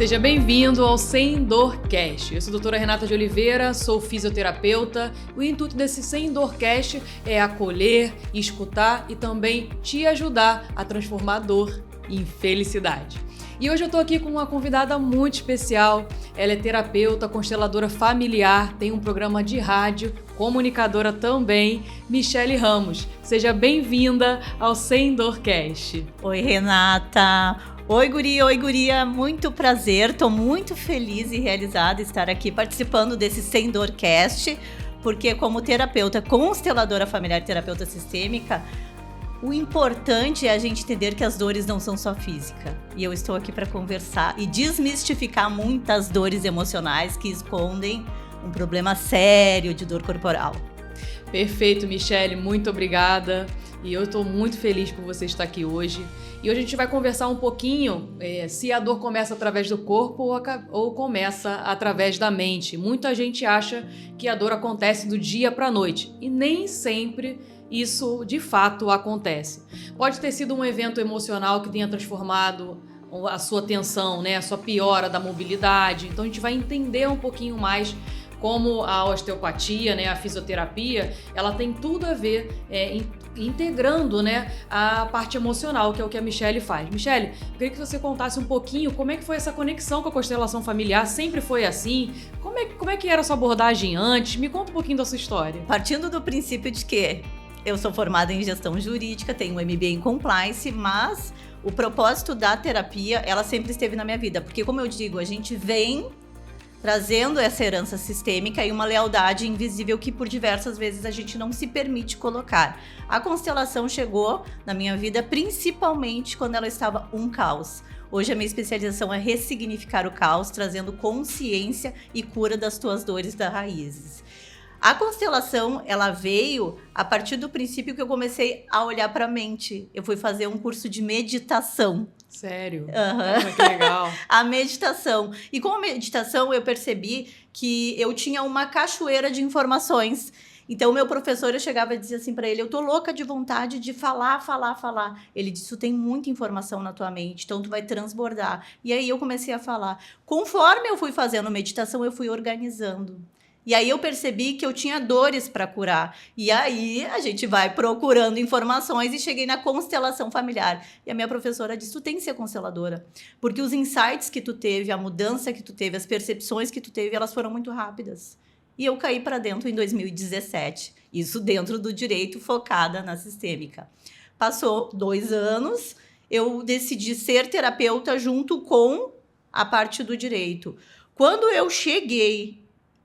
Seja bem-vindo ao Sem Dor Cast. Eu sou a doutora Renata de Oliveira, sou fisioterapeuta. O intuito desse Sem Dor Cast é acolher, escutar e também te ajudar a transformar a dor em felicidade. E hoje eu tô aqui com uma convidada muito especial. Ela é terapeuta, consteladora familiar, tem um programa de rádio, comunicadora também, Michele Ramos. Seja bem-vinda ao Sem Dor Cast. Oi, Renata. Oi, guria, muito prazer, tô muito feliz e realizada de estar aqui participando desse Sem Dor Cast, porque como terapeuta, consteladora familiar e terapeuta sistêmica, o importante é a gente entender que as dores não são só física. E eu estou aqui para conversar e desmistificar muitas dores emocionais que escondem um problema sério de dor corporal. Perfeito, Michele, muito obrigada. E eu estou muito feliz por você estar aqui hoje. E hoje a gente vai conversar um pouquinho se a dor começa através do corpo ou começa através da mente. Muita gente acha que a dor acontece do dia para a noite e nem sempre isso de fato acontece. Pode ter sido um evento emocional que tenha transformado a sua tensão, né, a sua piora da mobilidade. Então a gente vai entender um pouquinho mais como a osteopatia, né, a fisioterapia, ela tem tudo a ver integrando, né, a parte emocional, que é o que a Michele faz. Michele, eu queria que você contasse um pouquinho como é que foi essa conexão com a constelação familiar. Sempre foi assim? Como é que era a sua abordagem antes? Me conta um pouquinho da sua história. Partindo do princípio de que eu sou formada em gestão jurídica, tenho um MBA em compliance, mas o propósito da terapia, ela sempre esteve na minha vida, porque como eu digo, a gente vem trazendo essa herança sistêmica e uma lealdade invisível que por diversas vezes a gente não se permite colocar. A constelação chegou na minha vida principalmente quando ela estava um caos. Hoje a minha especialização é ressignificar o caos, trazendo consciência e cura das tuas dores das raízes. A constelação, ela veio a partir do princípio que eu comecei a olhar para a mente. Eu fui fazer um curso de meditação. Sério? Uhum. Que legal. A meditação. E com a meditação eu percebi que eu tinha uma cachoeira de informações. Então o meu professor, eu chegava e dizia assim para ele, eu tô louca de vontade de falar. Ele disse, tu tem muita informação na tua mente, então tu vai transbordar. E aí eu comecei a falar. Conforme eu fui fazendo meditação, eu fui organizando. E aí eu percebi que eu tinha dores para curar. E aí a gente vai procurando informações e cheguei na constelação familiar. E a minha professora disse, tu tem que ser consteladora. Porque os insights que tu teve, a mudança que tu teve, as percepções que tu teve, elas foram muito rápidas. E eu caí para dentro em 2017. Isso dentro do direito, focada na sistêmica. Passou 2 anos, eu decidi ser terapeuta junto com a parte do direito. Quando eu cheguei,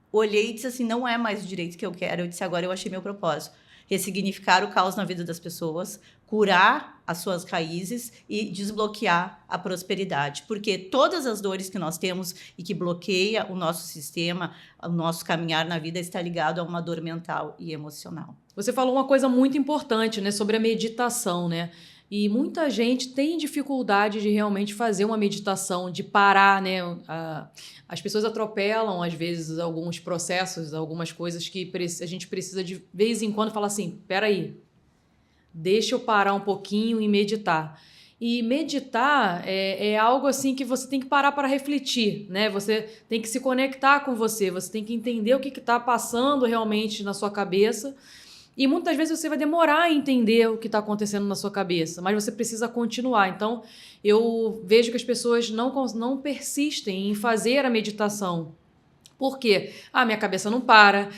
olhei e disse assim, não é mais o direito que eu quero. Eu disse, agora eu achei meu propósito. Ressignificar o caos na vida das pessoas, curar as suas raízes e desbloquear a prosperidade. Porque todas as dores que nós temos e que bloqueia o nosso sistema, o nosso caminhar na vida está ligado a uma dor mental e emocional. Você falou uma coisa muito importante, né, sobre a meditação, né? E muita gente tem dificuldade de realmente fazer uma meditação, de parar, né? As pessoas atropelam, às vezes, alguns processos, algumas coisas que a gente precisa de vez em quando falar assim, peraí, deixa eu parar um pouquinho e meditar. E meditar é algo assim que você tem que parar para refletir, né? Você tem que se conectar com você tem que entender o que está passando realmente na sua cabeça. E muitas vezes você vai demorar a entender o que está acontecendo na sua cabeça, mas você precisa continuar. Então, eu vejo que as pessoas não persistem em fazer a meditação. Por quê? Minha cabeça não para,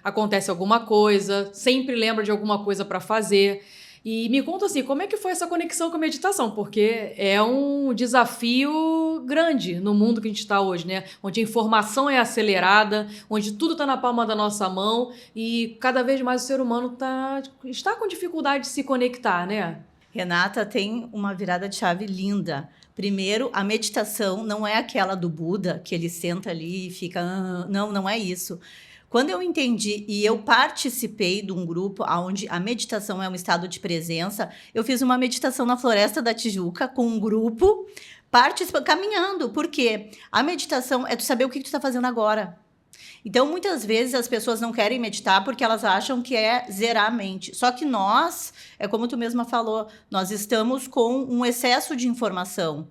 acontece alguma coisa, sempre lembra de alguma coisa para fazer. E me conta assim, como é que foi essa conexão com a meditação? Porque é um desafio grande no mundo que a gente está hoje, né? Onde a informação é acelerada, onde tudo está na palma da nossa mão e cada vez mais o ser humano está com dificuldade de se conectar, né? Renata, tem uma virada de chave linda. Primeiro, a meditação não é aquela do Buda, que ele senta ali e fica... Não é isso. Quando eu entendi e eu participei de um grupo onde a meditação é um estado de presença, eu fiz uma meditação na Floresta da Tijuca com um grupo, caminhando. Por quê? A meditação é tu saber o que tu está fazendo agora. Então, muitas vezes as pessoas não querem meditar porque elas acham que é zerar a mente. Só que nós, é como tu mesma falou, nós estamos com um excesso de informação.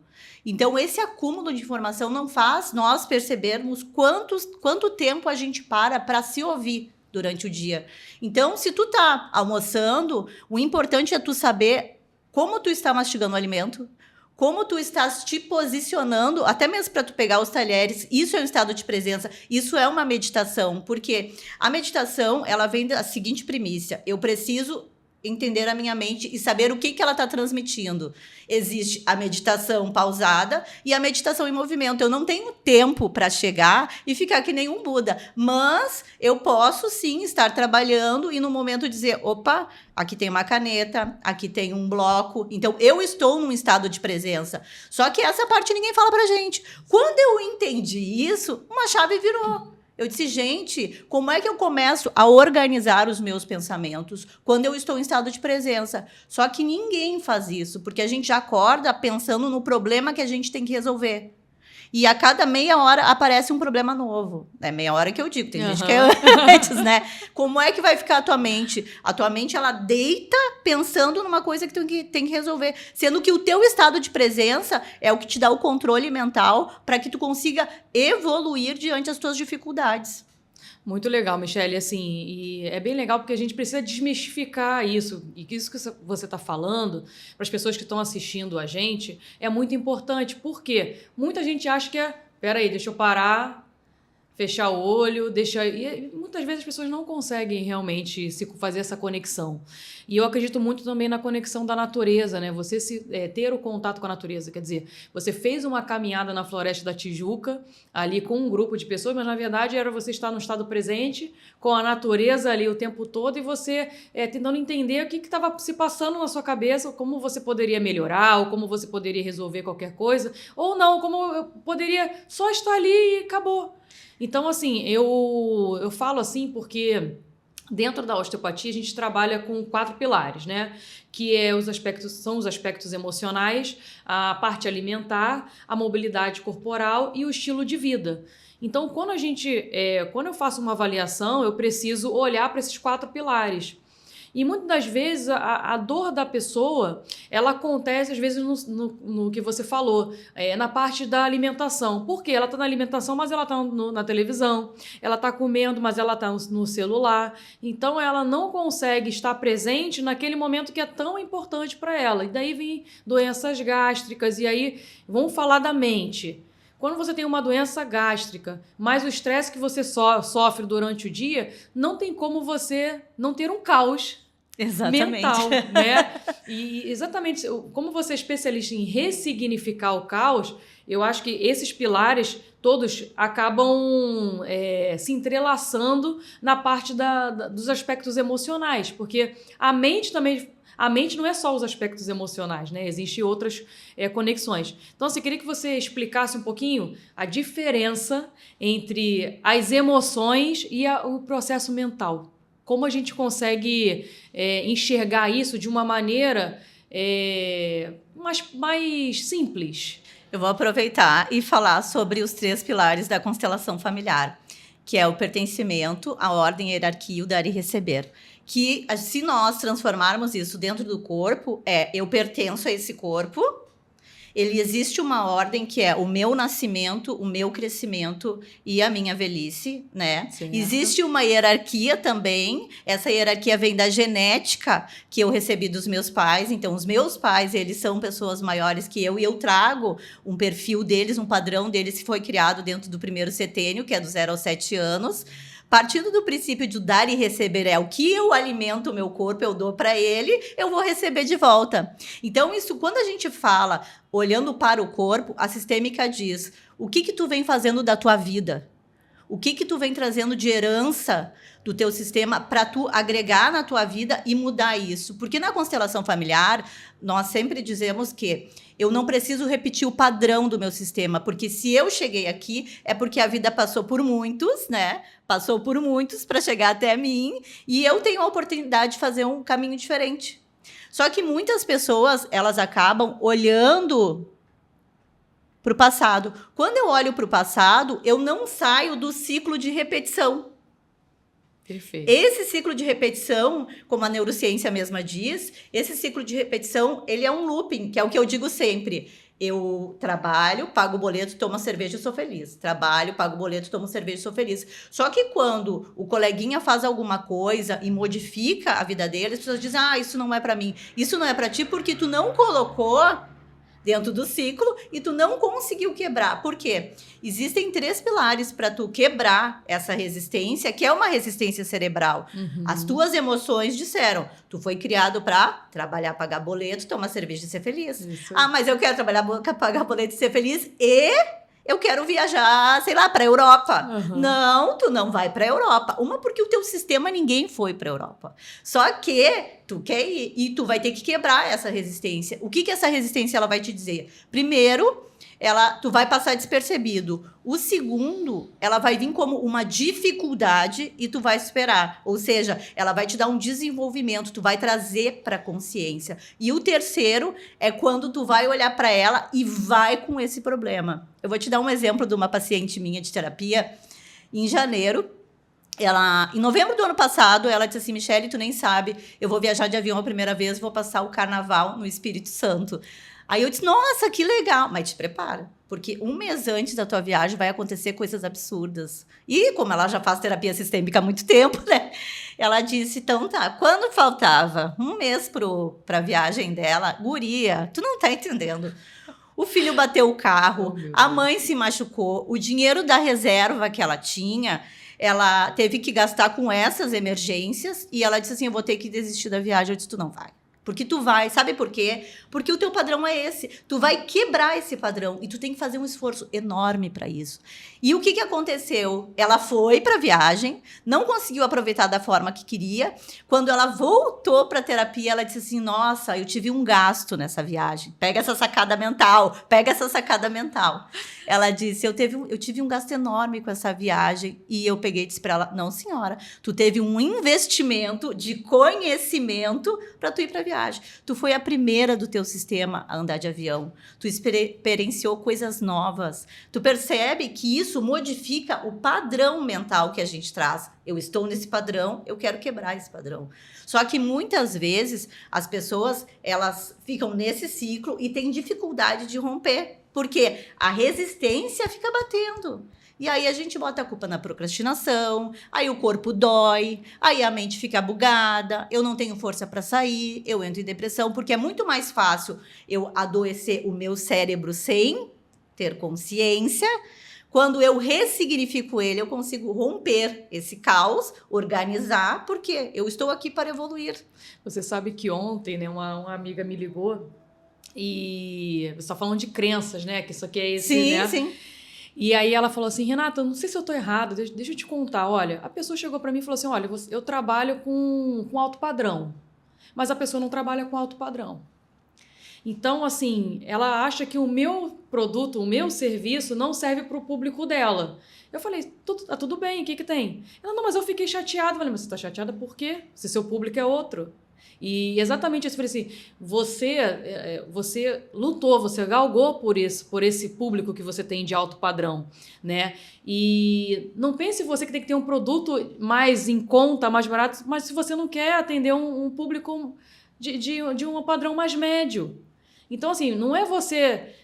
Então, esse acúmulo de informação não faz nós percebermos quanto tempo a gente para se ouvir durante o dia. Então, se tu tá almoçando, o importante é tu saber como tu está mastigando o alimento, como tu estás te posicionando, até mesmo para tu pegar os talheres. Isso é um estado de presença, isso é uma meditação, porque a meditação, ela vem da seguinte primícia: eu preciso entender a minha mente e saber o que ela está transmitindo. Existe a meditação pausada e a meditação em movimento. Eu não tenho tempo para chegar e ficar que nem um Buda, mas eu posso sim estar trabalhando e no momento dizer, opa, aqui tem uma caneta, aqui tem um bloco. Então, eu estou num estado de presença. Só que essa parte ninguém fala pra gente. Quando eu entendi isso, uma chave virou. Eu disse, gente, como é que eu começo a organizar os meus pensamentos quando eu estou em estado de presença? Só que ninguém faz isso, porque a gente já acorda pensando no problema que a gente tem que resolver. E a cada meia hora aparece um problema novo. É meia hora que eu digo, tem gente que é antes, né? Como é que vai ficar a tua mente? A tua mente, ela deita pensando numa coisa que tu tem que resolver. Sendo que o teu estado de presença é o que te dá o controle mental para que tu consiga evoluir diante das tuas dificuldades. Muito legal, Michele, assim, e é bem legal porque a gente precisa desmistificar isso, e isso que você está falando, para as pessoas que estão assistindo a gente, é muito importante, porque muita gente acha que peraí, deixa eu parar, fechar o olho, e muitas vezes as pessoas não conseguem realmente fazer essa conexão. E eu acredito muito também na conexão da natureza, né? Você ter o contato com a natureza, quer dizer, você fez uma caminhada na Floresta da Tijuca, ali com um grupo de pessoas, mas na verdade era você estar no estado presente, com a natureza ali o tempo todo, e você tentando entender o que estava se passando na sua cabeça, como você poderia melhorar, ou como você poderia resolver qualquer coisa, ou não, como eu poderia só estar ali e acabou. Então, assim, eu falo assim porque dentro da osteopatia a gente trabalha com 4 pilares, né? Que são os aspectos emocionais, a parte alimentar, a mobilidade corporal e o estilo de vida. Então, quando eu faço uma avaliação, eu preciso olhar para esses 4 pilares. E muitas das vezes a dor da pessoa, ela acontece às vezes no que você falou, na parte da alimentação. Por quê? Ela está na alimentação, mas ela está na televisão. Ela está comendo, mas ela está no celular. Então, ela não consegue estar presente naquele momento que é tão importante para ela. E daí vem doenças gástricas. E aí, vamos falar da mente. Quando você tem uma doença gástrica, mais o estresse que você sofre durante o dia, não tem como você não ter um caos mental, né? E exatamente, como você é especialista em ressignificar o caos, eu acho que esses pilares todos acabam se entrelaçando na parte dos aspectos emocionais, porque a mente não é só os aspectos emocionais, né? Existem outras conexões. Então, eu queria que você explicasse um pouquinho a diferença entre as emoções e o processo mental. Como a gente consegue enxergar isso de uma maneira mais simples? Eu vou aproveitar e falar sobre os 3 pilares da constelação familiar, que é o pertencimento, a ordem, a hierarquia e o dar e receber. Que se nós transformarmos isso dentro do corpo, eu pertenço a esse corpo, existe uma ordem que é o meu nascimento, o meu crescimento e a minha velhice, né? Sim, existe uma hierarquia também, essa hierarquia vem da genética que eu recebi dos meus pais, então os meus pais, eles são pessoas maiores que eu, e eu trago um perfil deles, um padrão deles que foi criado dentro do primeiro setênio, que é do 0 aos 7 anos, partindo do princípio de dar e receber, o que eu alimento o meu corpo, eu dou para ele, eu vou receber de volta. Então, isso, quando a gente fala, olhando para o corpo, a sistêmica diz, o que tu vem fazendo da tua vida? O que tu vem trazendo de herança do teu sistema para tu agregar na tua vida e mudar isso? Porque na constelação familiar, nós sempre dizemos que eu não preciso repetir o padrão do meu sistema, porque se eu cheguei aqui, é porque a vida passou por muitos, né? Passou por muitos para chegar até mim, e eu tenho a oportunidade de fazer um caminho diferente. Só que muitas pessoas, elas acabam olhando para o passado. Quando eu olho para o passado, eu não saio do ciclo de repetição. Perfeito. Esse ciclo de repetição, como a neurociência mesma diz, esse ciclo de repetição, ele é um looping, que é o que eu digo sempre. Eu trabalho, pago o boleto, tomo cerveja e sou feliz. Trabalho, pago o boleto, tomo cerveja e sou feliz. Só que quando o coleguinha faz alguma coisa e modifica a vida dele, as pessoas dizem, isso não é pra mim. Isso não é pra ti porque tu não colocou dentro do ciclo e tu não conseguiu quebrar. Por quê? Existem 3 pilares para tu quebrar essa resistência, que é uma resistência cerebral. As tuas emoções disseram, tu foi criado para trabalhar, pagar boleto, tomar cerveja e ser feliz. Isso. Mas eu quero trabalhar, pagar boleto e ser feliz e eu quero viajar, sei lá, para a Europa. Não, tu não vai para a Europa. Uma, porque o teu sistema, ninguém foi para a Europa. Só que tu quer ir e tu vai ter que quebrar essa resistência. O que essa resistência ela vai te dizer? Primeiro, tu vai passar despercebido. O segundo, ela vai vir como uma dificuldade e tu vai esperar. Ou seja, ela vai te dar um desenvolvimento, tu vai trazer para a consciência. E o terceiro é quando tu vai olhar para ela e vai com esse problema. Eu vou te dar um exemplo de uma paciente minha de terapia. Em janeiro, em novembro do ano passado, ela disse assim, Michele, tu nem sabe, eu vou viajar de avião a primeira vez, vou passar o carnaval no Espírito Santo. Aí eu disse, nossa, que legal, mas te prepara, porque um mês antes da tua viagem vai acontecer coisas absurdas. E como ela já faz terapia sistêmica há muito tempo, né? Ela disse, então tá, quando faltava um mês pra viagem dela, guria, tu não tá entendendo. O filho bateu o carro, a mãe se machucou, o dinheiro da reserva que ela tinha, ela teve que gastar com essas emergências e ela disse assim, eu vou ter que desistir da viagem. Eu disse, tu não vai. Porque tu vai, sabe por quê? Porque o teu padrão é esse. Tu vai quebrar esse padrão e tu tem que fazer um esforço enorme para isso. E o que aconteceu? Ela foi para a viagem, não conseguiu aproveitar da forma que queria. Quando ela voltou para a terapia, ela disse assim, nossa, eu tive um gasto nessa viagem. Pega essa sacada mental, pega essa sacada mental. Ela disse, eu tive um gasto enorme com essa viagem. E eu peguei e disse para ela, não senhora, tu teve um investimento de conhecimento para tu ir para a viagem. Tu foi a primeira do teu sistema a andar de avião. Tu experienciou coisas novas. Tu percebe que isso modifica o padrão mental que a gente traz. Eu estou nesse padrão, eu quero quebrar esse padrão. Só que muitas vezes as pessoas, elas ficam nesse ciclo e têm dificuldade de romper. Porque a resistência fica batendo. E aí a gente bota a culpa na procrastinação, aí o corpo dói, aí a mente fica bugada, eu não tenho força para sair, eu entro em depressão, porque é muito mais fácil eu adoecer o meu cérebro sem ter consciência. Quando eu ressignifico ele, eu consigo romper esse caos, organizar, porque eu estou aqui para evoluir. Você sabe que ontem, né, uma amiga me ligou e você está falando de crenças, né? Que isso aqui é esse, sim, né? Sim. E aí ela falou assim, Renata, não sei se eu tô errada, deixa eu te contar. Olha, a pessoa chegou para mim e falou assim, olha, eu trabalho com alto padrão, mas a pessoa não trabalha com alto padrão. Então, assim, ela acha que o meu produto, o meu serviço não serve para o público dela. Eu falei, tá tudo bem, o que tem? Ela, não, mas eu fiquei chateada. Eu falei, mas você tá chateada por quê? Se seu público é outro. E exatamente isso, eu falei assim, você lutou, você galgou por esse público que você tem de alto padrão, né? E não pense você que tem que ter um produto mais em conta, mais barato, mas se você não quer atender um público de um padrão mais médio. Então, assim, não é você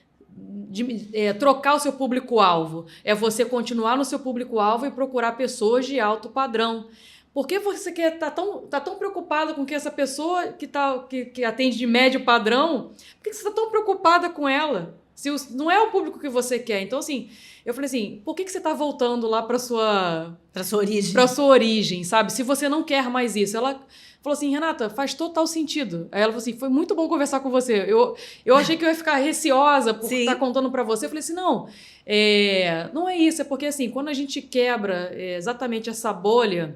trocar o seu público-alvo, é você continuar no seu público-alvo e procurar pessoas de alto padrão. Por que você tá tão preocupada com que essa pessoa que atende de médio padrão, por que você está tão preocupada com ela? Se não é o público que você quer. Então, assim, eu falei assim, por que você está voltando lá para sua origem? Para sua origem, sabe? Se você não quer mais isso. Ela falou assim, Renata, faz total sentido. Aí ela falou assim, foi muito bom conversar com você. Eu achei que eu ia ficar receosa por estar contando para você. Eu falei assim, não é isso. É porque, assim, quando a gente quebra exatamente essa bolha...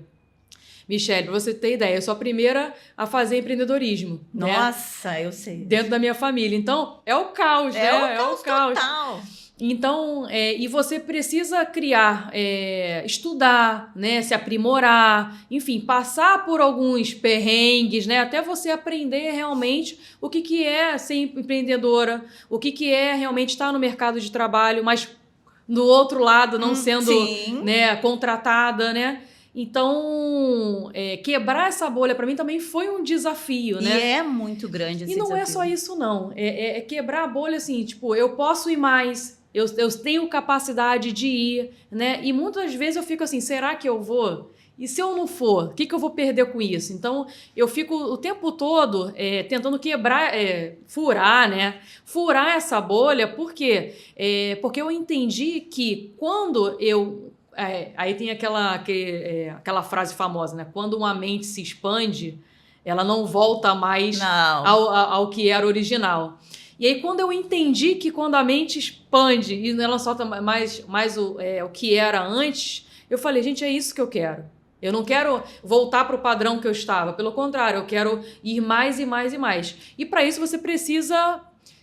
Michele, para você ter ideia, eu sou a primeira a fazer empreendedorismo. Nossa, né? Eu sei. Dentro da minha família. Então, é o caos, né? É o caos total. Então, e você precisa criar, estudar, né? Se aprimorar, enfim, passar por alguns perrengues, né? Até você aprender realmente o que é ser empreendedora, o que é realmente estar no mercado de trabalho, mas do outro lado, não sendo né, contratada, né? Então, quebrar essa bolha para mim também foi um desafio, né? E é muito grande esse E não desafio. é só isso, não. É quebrar a bolha, assim, tipo, eu posso ir mais, eu tenho capacidade de ir, né? E muitas vezes eu fico assim, será que eu vou? E se eu não for, o que eu vou perder com isso? Então, eu fico o tempo todo tentando quebrar, furar, né? Furar essa bolha, por quê? Porque eu entendi que quando eu... aí tem aquela frase famosa, né? Quando uma mente se expande, ela não volta mais ao que era original. E aí, quando eu entendi que quando a mente expande e ela solta mais o que era antes, eu falei, gente, é isso que eu quero. Eu não quero voltar para o padrão que eu estava. Pelo contrário, eu quero ir mais e mais e mais. E para isso você precisa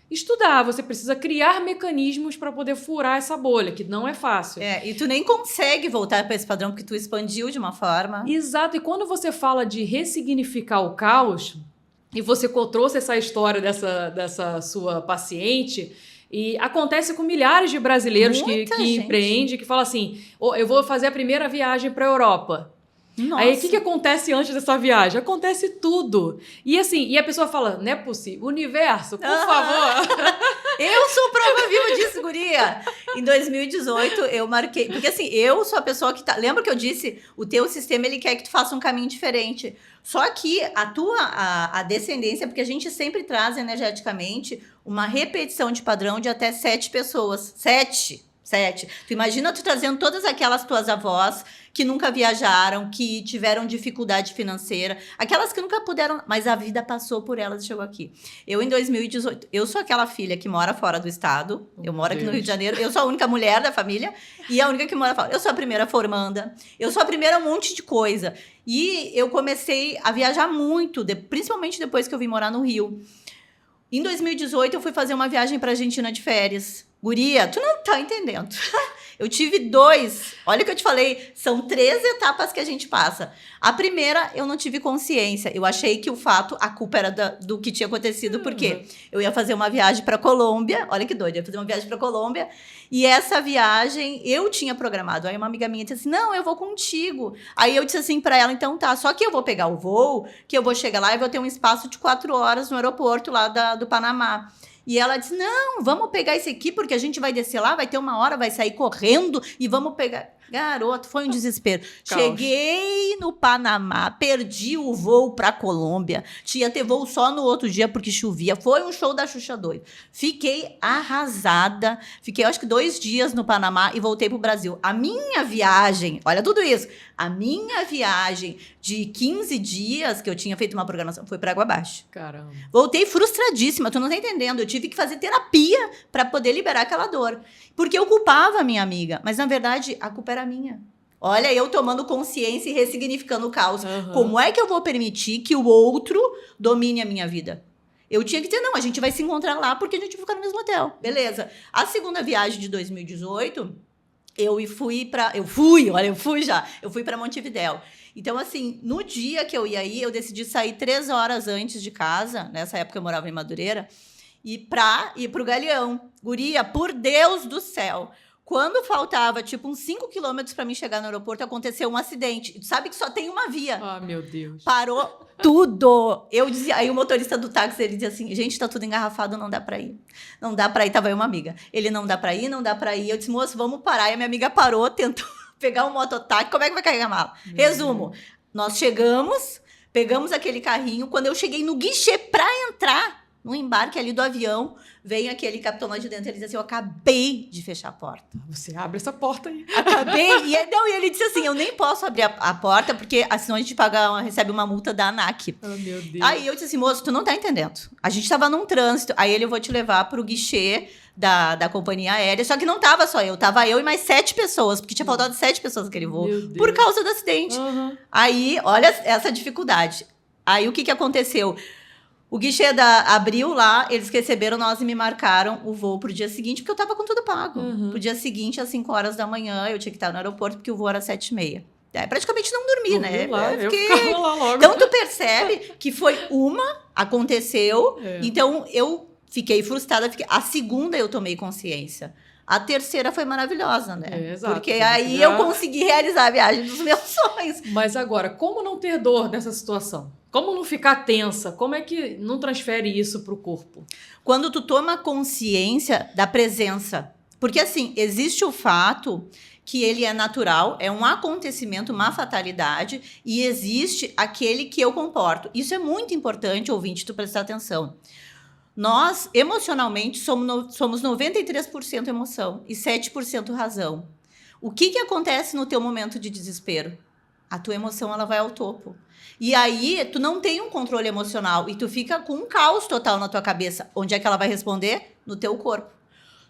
estudar, você precisa criar mecanismos para poder furar essa bolha, que não é fácil. E tu nem consegue voltar para esse padrão porque tu expandiu de uma forma. Exato. E quando você fala de ressignificar o caos, e você trouxe essa história dessa sua paciente... E acontece com milhares de brasileiros que empreendem, que falam assim, eu vou fazer a primeira viagem para a Europa. Nossa. Aí, o que acontece antes dessa viagem? Acontece tudo. E assim, e a pessoa fala, não é possível. Universo, por favor. Eu sou prova viva disso, guria. Em 2018, eu marquei... Porque assim, eu sou a pessoa que tá... Lembra que eu disse? O teu sistema, ele quer que tu faça um caminho diferente. Só que a descendência... Porque a gente sempre traz energeticamente uma repetição de padrão de até 7 pessoas. 7. Tu imagina tu trazendo todas aquelas tuas avós que nunca viajaram, que tiveram dificuldade financeira, aquelas que nunca puderam, mas a vida passou por elas e chegou aqui. Eu, em 2018, eu sou aquela filha que mora fora do estado, eu moro aqui no Rio de Janeiro, eu sou a única mulher da família e a única que mora fora. Eu sou a primeira formanda, eu sou a primeira um monte de coisa. E eu comecei a viajar muito, principalmente depois que eu vim morar no Rio. Em 2018, eu fui fazer uma viagem para a Argentina de férias. Guria, tu não tá entendendo. Eu tive 2. Olha o que eu te falei. São 3 etapas que a gente passa. A primeira, eu não tive consciência. Eu achei que a culpa era do que tinha acontecido. Porque eu ia fazer uma viagem para Colômbia. Olha que doido. Eu ia fazer uma viagem para Colômbia. E essa viagem, eu tinha programado. Aí uma amiga minha disse assim, não, eu vou contigo. Aí eu disse assim para ela, então tá. Só que eu vou pegar o voo, que eu vou chegar lá e vou ter um espaço de 4 horas no aeroporto lá do Panamá. E ela disse, não, vamos pegar esse aqui, porque a gente vai descer lá, vai ter uma hora, vai sair correndo e vamos pegar... Garoto, foi um desespero. Caos. Cheguei no Panamá, perdi o voo pra Colômbia. Tinha ter voo só no outro dia, porque chovia. Foi um show da Xuxa doido. Fiquei arrasada. Fiquei, acho que 2 dias no Panamá e voltei pro Brasil. A minha viagem, olha tudo isso. A minha viagem de 15 dias, que eu tinha feito uma programação, foi pra água abaixo. Caramba. Voltei frustradíssima, tu não tá entendendo. Eu tive que fazer terapia para poder liberar aquela dor. Porque eu culpava a minha amiga, mas na verdade a culpa era minha. Olha, eu tomando consciência e ressignificando o caos. Uhum. Como é que eu vou permitir que o outro domine a minha vida? Eu tinha que dizer, não, a gente vai se encontrar lá porque a gente vai ficar no mesmo hotel. Beleza. A segunda viagem de 2018... Eu fui para Montevidéu. Então, assim, no dia que eu ia ir, eu decidi sair 3 horas antes de casa, nessa época eu morava em Madureira, e para ir pro Galeão. Guria, por Deus do céu! Quando faltava, tipo, uns 5 quilômetros para mim chegar no aeroporto, aconteceu um acidente. Tu sabe que só tem uma via. Ah, meu Deus. Parou tudo. Eu dizia, aí o motorista do táxi, ele dizia assim, gente, tá tudo engarrafado, não dá pra ir. Não dá pra ir, tava aí uma amiga. Ele, não dá pra ir, não dá pra ir. Eu disse, moço, vamos parar. E a minha amiga parou, tentou pegar um mototáxi. Como é que vai carregar a mala? Resumo, nós chegamos, pegamos aquele carrinho. Quando eu cheguei no guichê pra entrar, no embarque ali do avião, vem aquele capitão lá de dentro, ele diz assim, eu acabei de fechar a porta. Você abre essa porta aí. Acabei, e ele disse assim, eu nem posso abrir a porta, porque senão a gente recebe uma multa da ANAC. Oh, meu Deus. Aí eu disse assim, moço, tu não tá entendendo. A gente tava num trânsito, aí eu vou te levar pro guichê da companhia aérea, só que não tava só eu, tava eu e mais 7 pessoas, porque tinha faltado 7 pessoas naquele voo, por causa do acidente. Uhum. Aí, olha essa dificuldade. Aí o que aconteceu? O guichê abriu lá, eles receberam nós e me marcaram o voo pro dia seguinte, porque eu tava com tudo pago. Uhum. Pro dia seguinte, às 5 horas da manhã, eu tinha que estar no aeroporto, porque o voo era 7h30. Praticamente não dormi, né? Lá, eu ficava lá logo. Então, tu percebe que foi aconteceu, então eu fiquei frustrada. A segunda eu tomei consciência. A terceira foi maravilhosa, né? Exato. Porque aí eu consegui realizar a viagem dos meus sonhos. Mas agora, como não ter dor nessa situação? Como não ficar tensa? Como é que não transfere isso para o corpo? Quando tu toma consciência da presença. Porque, assim, existe o fato que ele é natural, é um acontecimento, uma fatalidade, e existe aquele que eu comporto. Isso é muito importante, ouvinte, tu prestar atenção. Nós, emocionalmente, somos 93% emoção e 7% razão. O que acontece no teu momento de desespero? A tua emoção, ela vai ao topo. E aí, tu não tem um controle emocional e tu fica com um caos total na tua cabeça. Onde é que ela vai responder? No teu corpo.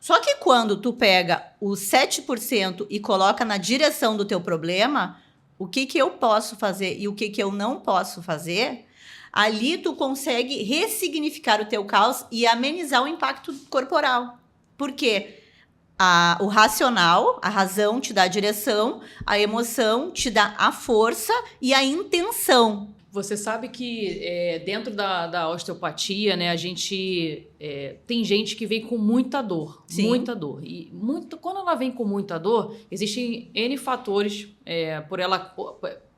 Só que quando tu pega os 7% e coloca na direção do teu problema, o que eu posso fazer e o que eu não posso fazer, ali tu consegue ressignificar o teu caos e amenizar o impacto corporal. Por quê? O racional, a razão te dá a direção, a emoção te dá a força e a intenção. Você sabe que dentro da osteopatia, né, a gente tem gente que vem com muita dor. Sim. Muita dor. E quando ela vem com muita dor, existem N fatores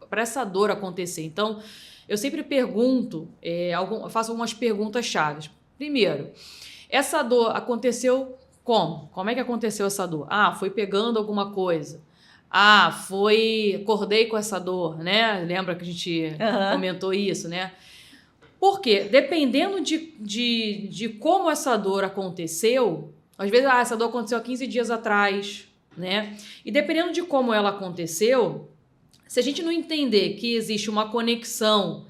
para essa dor acontecer. Então, eu sempre pergunto, faço algumas perguntas chaves. Primeiro, essa dor aconteceu como? Como é que aconteceu essa dor? Foi pegando alguma coisa. Acordei com essa dor, né? Lembra que a gente comentou isso, né? Porque dependendo de como essa dor aconteceu, às vezes essa dor aconteceu há 15 dias atrás, né? E dependendo de como ela aconteceu, se a gente não entender que existe uma conexão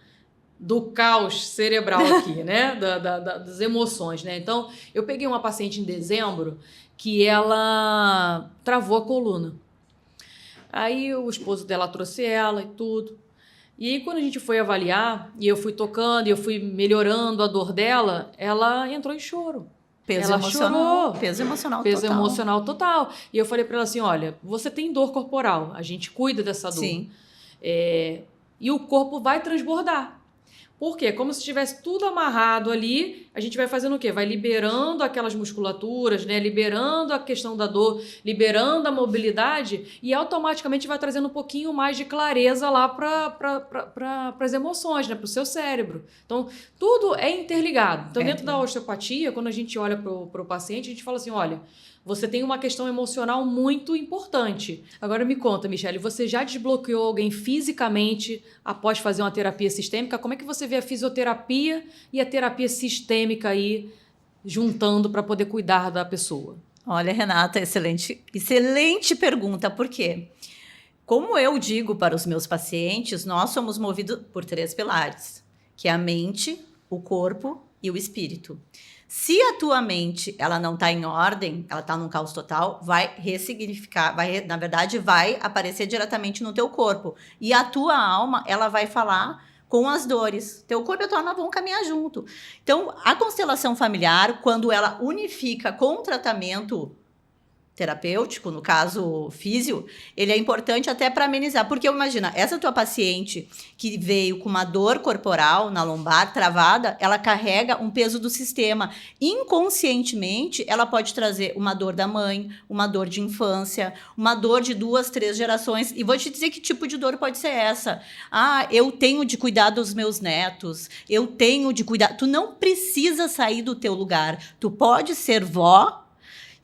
do caos cerebral aqui, né? Das emoções, né? Então, eu peguei uma paciente em dezembro que ela travou a coluna. Aí o esposo dela trouxe ela e tudo. E aí quando a gente foi avaliar, e eu fui tocando, e eu fui melhorando a dor dela, ela entrou em choro. Ela chorou. Peso emocional total. Peso emocional total. E eu falei para ela assim, olha, você tem dor corporal, a gente cuida dessa dor. Sim. E o corpo vai transbordar. Por quê? Como se tivesse tudo amarrado ali, a gente vai fazendo o quê? Vai liberando aquelas musculaturas, né? Liberando a questão da dor, liberando a mobilidade e automaticamente vai trazendo um pouquinho mais de clareza lá para as emoções, né? Para o seu cérebro. Então, tudo é interligado. Então, dentro da osteopatia, quando a gente olha para o paciente, a gente fala assim, olha, você tem uma questão emocional muito importante. Agora me conta, Michele, você já desbloqueou alguém fisicamente após fazer uma terapia sistêmica? Como é que você vê a fisioterapia e a terapia sistêmica aí juntando para poder cuidar da pessoa? Olha, Renata, excelente pergunta. Por quê? Como eu digo para os meus pacientes, nós somos movidos por 3 pilares, que é a mente, o corpo e o espírito. Se a tua mente ela não está em ordem, ela está num caos total, vai ressignificar, na verdade, vai aparecer diretamente no teu corpo. E a tua alma, ela vai falar com as dores. Teu corpo e a tua alma vão caminhar junto. Então, a constelação familiar, quando ela unifica com o tratamento terapêutico, no caso físio, ele é importante até para amenizar, porque imagina, essa tua paciente que veio com uma dor corporal na lombar travada, ela carrega um peso do sistema. Inconscientemente, ela pode trazer uma dor da mãe, uma dor de infância, uma dor de 2, 3 gerações, e vou te dizer que tipo de dor pode ser essa. Eu tenho de cuidar dos meus netos, eu tenho de cuidar. Tu não precisa sair do teu lugar, tu pode ser vó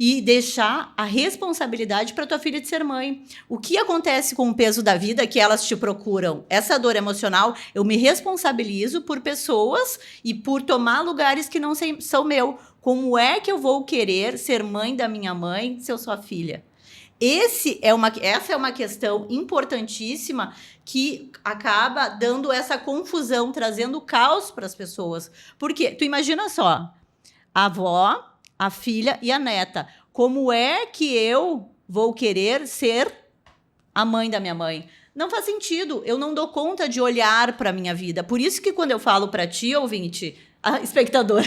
e deixar a responsabilidade para tua filha de ser mãe. O que acontece com o peso da vida que elas te procuram? Essa dor emocional, eu me responsabilizo por pessoas e por tomar lugares que não são meu. Como é que eu vou querer ser mãe da minha mãe se eu sou a filha? Essa é uma questão importantíssima que acaba dando essa confusão, trazendo caos para as pessoas. Porque tu imagina só, a avó, a filha e a neta. Como é que eu vou querer ser a mãe da minha mãe? Não faz sentido. Eu não dou conta de olhar para a minha vida. Por isso que quando eu falo para ti, ouvinte, espectador,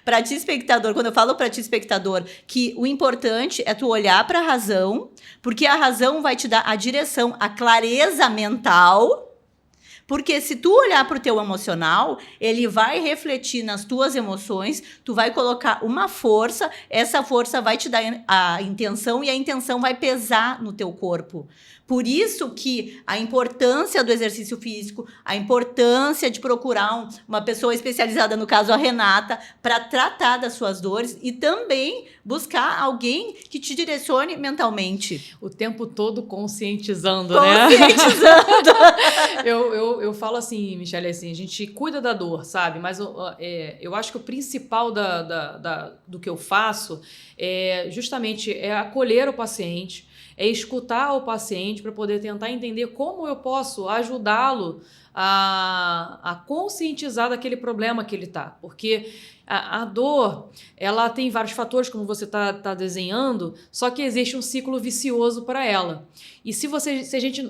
para ti, espectador, quando eu falo para ti, espectador, que o importante é tu olhar para a razão, porque a razão vai te dar a direção, a clareza mental Porque se tu olhar para o teu emocional, ele vai refletir nas tuas emoções, tu vai colocar uma força, essa força vai te dar a intenção e a intenção vai pesar no teu corpo. Por isso que a importância do exercício físico, a importância de procurar uma pessoa especializada, no caso a Renata, para tratar das suas dores e também buscar alguém que te direcione mentalmente. O tempo todo conscientizando, né? Eu falo assim, Michele, assim, a gente cuida da dor, sabe? Mas eu acho que o principal do que eu faço justamente é acolher o paciente, é escutar o paciente para poder tentar entender como eu posso ajudá-lo a conscientizar daquele problema que ele está. Porque a dor, ela tem vários fatores, como você tá desenhando, só que existe um ciclo vicioso para ela. E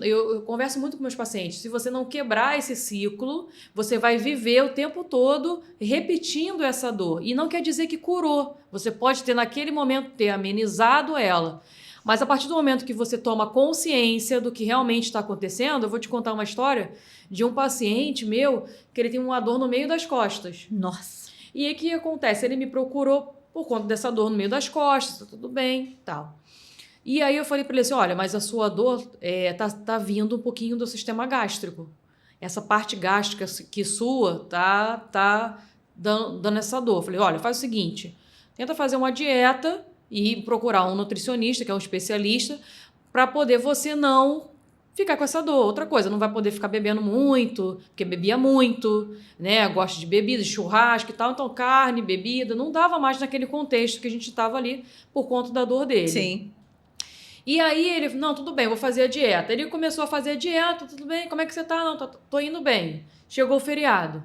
eu converso muito com meus pacientes, se você não quebrar esse ciclo, você vai viver o tempo todo repetindo essa dor. E não quer dizer que curou. Você pode ter, naquele momento, ter amenizado ela. Mas a partir do momento que você toma consciência do que realmente está acontecendo, eu vou te contar uma história de um paciente meu que ele tem uma dor no meio das costas. Nossa! E aí o que acontece? Ele me procurou por conta dessa dor no meio das costas, tá tudo bem, tal. E aí eu falei para ele assim, olha, mas a sua dor tá vindo um pouquinho do sistema gástrico. Essa parte gástrica que sua tá dando essa dor. Eu falei, olha, faz o seguinte, tenta fazer uma dieta e procurar um nutricionista, que é um especialista, para poder você não ficar com essa dor. Outra coisa, não vai poder ficar bebendo muito, porque bebia muito, né? Gosta de bebida, de churrasco e tal, então carne, bebida, não dava mais naquele contexto que a gente estava ali por conta da dor dele. Sim. E aí ele, não, tudo bem, vou fazer a dieta. Ele começou a fazer a dieta, tudo bem, como é que você tá? Não, tô indo bem. Chegou o feriado.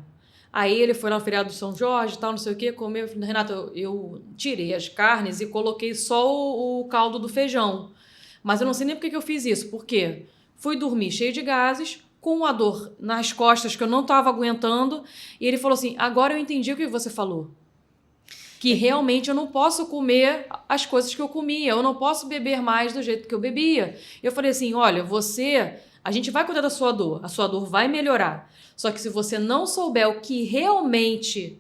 Aí ele foi lá no feriado do São Jorge, tal, não sei o quê, comeu. Renato, eu tirei as carnes e coloquei só o caldo do feijão. Mas eu não sei nem por que eu fiz isso. Por quê? Fui dormir cheio de gases, com uma dor nas costas que eu não estava aguentando. E ele falou assim, agora eu entendi o que você falou. Que realmente eu não posso comer as coisas que eu comia. Eu não posso beber mais do jeito que eu bebia. Eu falei assim, olha, a gente vai cuidar da sua dor. A sua dor vai melhorar. Só que se você não souber o que realmente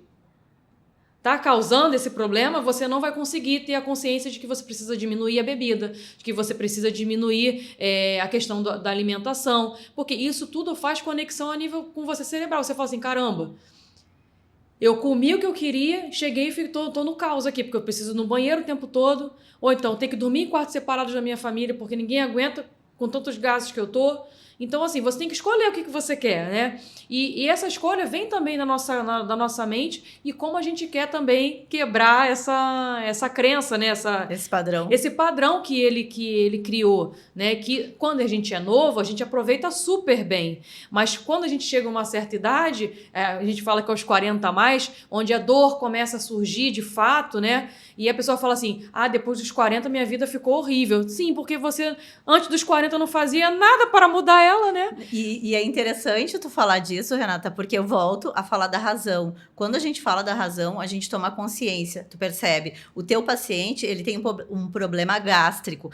está causando esse problema, você não vai conseguir ter a consciência de que você precisa diminuir a bebida, de que você precisa diminuir a questão da alimentação, porque isso tudo faz conexão a nível com você cerebral. Você fala assim, caramba, eu comi o que eu queria, cheguei e tô no caos aqui, porque eu preciso ir no banheiro o tempo todo, ou então ter que dormir em quartos separados da minha família, porque ninguém aguenta com tantos gases que eu tô. Então, assim, você tem que escolher o que você quer, né? E essa escolha vem também da nossa mente e como a gente quer também quebrar essa crença, né? Esse padrão. Esse padrão que ele criou, né? Que quando a gente é novo, a gente aproveita super bem. Mas quando a gente chega a uma certa idade, a gente fala que aos 40 a mais, onde a dor começa a surgir de fato, né? E a pessoa fala assim, depois dos 40 minha vida ficou horrível. Sim, porque você antes dos 40 não fazia nada para mudar ela, né? E é interessante tu falar disso, Renata, porque eu volto a falar da razão. Quando a gente fala da razão, a gente toma consciência, tu percebe? O teu paciente, ele tem um problema gástrico.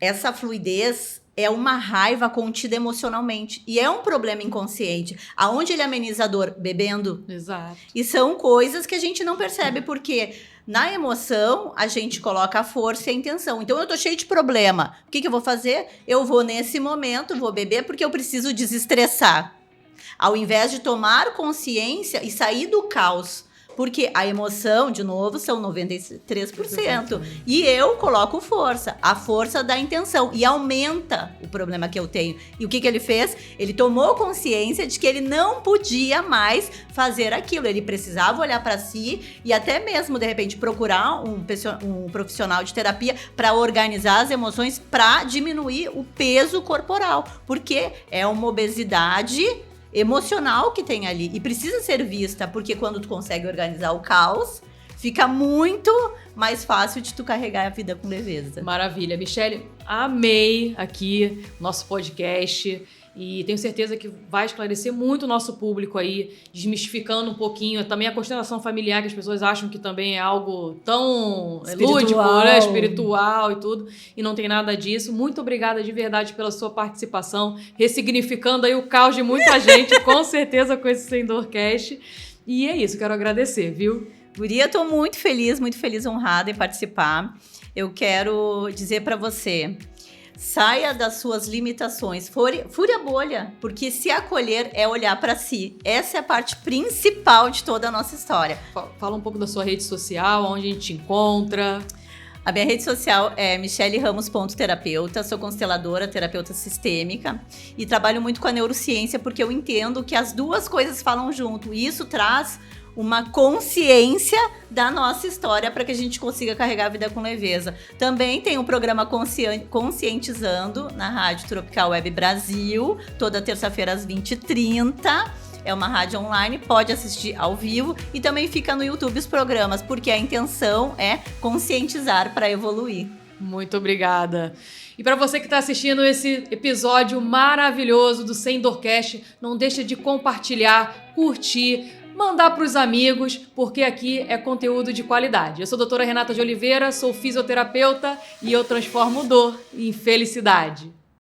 Essa fluidez é uma raiva contida emocionalmente. E é um problema inconsciente. Aonde ele ameniza a dor? Bebendo. Exato. E são coisas que a gente não percebe, porque na emoção, a gente coloca a força e a intenção. Então, eu tô cheio de problema. O que eu vou fazer? Eu vou, nesse momento, vou beber porque eu preciso desestressar. Ao invés de tomar consciência e sair do caos. Porque a emoção, de novo, são 93%. E eu coloco força. A força da intenção. E aumenta o problema que eu tenho. E o que ele fez? Ele tomou consciência de que ele não podia mais fazer aquilo. Ele precisava olhar para si e até mesmo, de repente, procurar um profissional de terapia para organizar as emoções, para diminuir o peso corporal. Porque é uma obesidade emocional que tem ali e precisa ser vista, porque quando tu consegue organizar o caos, fica muito mais fácil de tu carregar a vida com leveza. Maravilha. Michele, amei aqui nosso podcast. E tenho certeza que vai esclarecer muito o nosso público aí, desmistificando um pouquinho também a constelação familiar, que as pessoas acham que também é algo tão lúdico, né? Espiritual e tudo, e não tem nada disso. Muito obrigada de verdade pela sua participação, ressignificando aí o caos de muita gente, com certeza com esse Sendorcast. E é isso, quero agradecer, viu? Guria, tô muito feliz, honrada em participar. Eu quero dizer para você... Saia das suas limitações, fure a bolha, porque se acolher é olhar para si. Essa é a parte principal de toda a nossa história. Fala um pouco da sua rede social, onde a gente te encontra. A minha rede social é michelleramos.terapeuta, sou consteladora, terapeuta sistêmica e trabalho muito com a neurociência porque eu entendo que as duas coisas falam junto e isso traz uma consciência da nossa história para que a gente consiga carregar a vida com leveza. Também tem um programa Conscientizando na Rádio Tropical Web Brasil, toda terça-feira às 20h30. É uma rádio online, pode assistir ao vivo e também fica no YouTube os programas, porque a intenção é conscientizar para evoluir. Muito obrigada. E para você que está assistindo esse episódio maravilhoso do Sendorcast, não deixa de compartilhar, curtir, mandar para os amigos, porque aqui é conteúdo de qualidade. Eu sou a doutora Renata de Oliveira, sou fisioterapeuta e eu transformo dor em felicidade.